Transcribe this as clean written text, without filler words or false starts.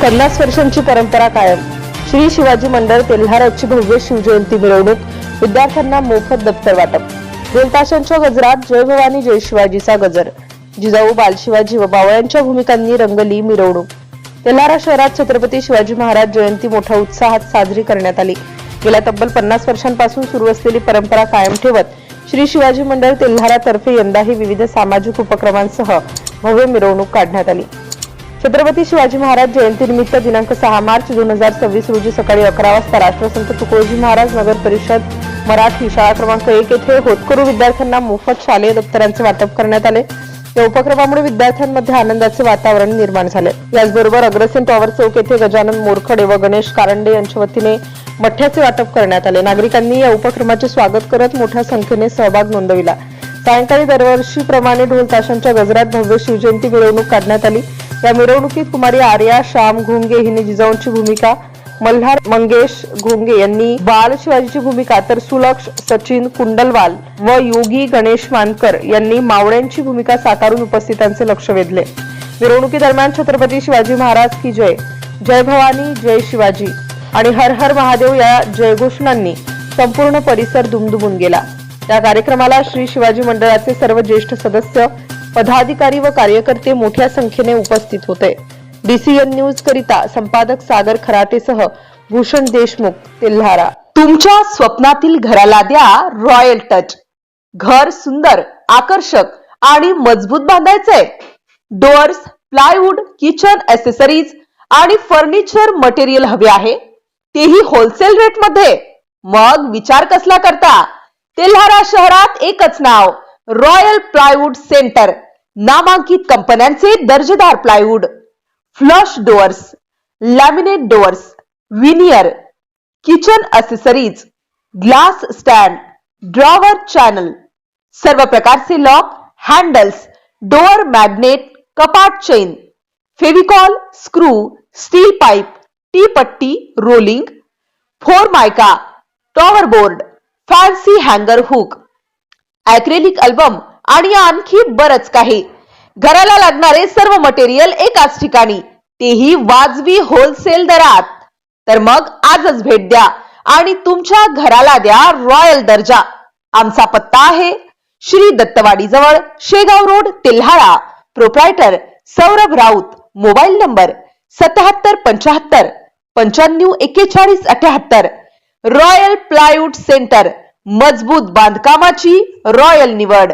50 वर्षांची परंपरा कायम. श्री शिवाजी मंडळ तेल्हाराची भव्य शिवजयंती मिरवणूक. विद्यार्थ्यांना मोफत दप्तर वाटप. ढोलताशांच्या गजरात जय भवानी जय शिवाजीचा गजर. जिजाऊ बालशिवाजी व बावळ्यांच्या भूमिकांनी रंगली मिरवणूक. तेल्हारा शहरात छत्रपती शिवाजी महाराज जयंती मोठ्या उत्साहात साजरी करण्यात आली. गेल्या तब्बल 50 वर्षांपासून सुरू असलेली परंपरा कायम ठेवत श्री शिवाजी मंडळ तेल्हारा तर्फे यंदाही विविध सामाजिक उपक्रमांसह भव्य मिरवणूक काढण्यात आली. छत्रपती शिवाजी महाराज जयंतीनिमित्त दिनांक 6 मार्च 2026 रोजी सकाळी 11 वाजता राष्ट्रसंत तुकडोजी महाराज नगर परिषद मराठी शाळा क्रमांक 1 येथे होतकरू विद्यार्थ्यांना मोफत शालेय दप्तरांचे वाटप करण्यात आले. या उपक्रमामुळे विद्यार्थ्यांमध्ये आनंदाचे वातावरण निर्माण झाले. याचबरोबर अग्रसेन टॉवर चौक येथे गजानन मोरखडे व गणेश कारंडे यांच्या वतीने मठ्याचे वाटप करण्यात आले. नागरिकांनी या उपक्रमाचे स्वागत करत मोठ्या संख्येने सहभाग नोंदविला. सायंकाळी दरवर्षीप्रमाणे ढोल ताशांच्या गजरात भव्य शिवजयंती मिरवणूक काढण्यात आली. या मिरवणुकीत कुमारी आर्या श्याम घोंगे हिने जिजाऊंची भूमिका, मल्हार मंगेश घोंगे यांनी बाल शिवाजीची भूमिका, तर सुलक्ष सचिन कुंडलवाल व योगी गणेश मानकर यांनी मावळ्यांची भूमिका साकारून उपस्थितांचे लक्ष वेधले. मिरवणुकीदरम्यान छत्रपती शिवाजी महाराज की जय, जय भवानी जय शिवाजी आणि हर हर महादेव या जयघोषणांनी संपूर्ण परिसर दुमदुमून गेला. या कार्यक्रमाला श्री शिवाजी मंडळाचे सर्व ज्येष्ठ सदस्य, पदाधिकारी व कार्यकर्ते मोठ्या संख्येने उपस्थित होते. DCN न्यूज करिता संपादक सागर खराटेसह भूषण देशमुख, तेल्हारा. तुमच्या स्वप्नातील घराला द्या रॉयल टच. घर सुंदर, आकर्षक आणि मजबूत बांधायचंय. डोअर्स, प्लायवूड, किचन ॲक्सेसरीज आणि फर्निचर मटेरियल हवे आहे, तेही होलसेल रेट मध्ये. मग विचार कसला करता? तेल्हारा शहरात एकच नाव, रॉयल प्लायवूड सेंटर. नामांकित कंपन्यांचे दर्जेदार plywood, flush doors, laminate doors, veneer, kitchen accessories, glass stand, drawer channel, सर्व प्रकारचे लॉक, हँडल्स, डोअर मॅग्नेट, कपाट chain, Fevicol, screw, steel pipe, T पट्टी, रोलिंग, फोरमायका, टॉवर बोर्ड, फॅन्सी हँगर हुक, ॲक्रेलिक अल्बम आणि आणखी बरच काही. घराला लागणारे सर्व मटेरियल एकाच ठिकाणी, तेही वाजवी होलसेल दरात. तर मग आजच भेट द्या आणि तुमच्या घराला द्या रॉयल दर्जा. आमचा पत्ता आहे श्री दत्तवाडी जवळ, Shegaon road, Telhara. Proprietor Saurabh Raut. Mobile number 7775 95 41 royal plywood centre. मजबूत बांधकामाची रॉयल निवड.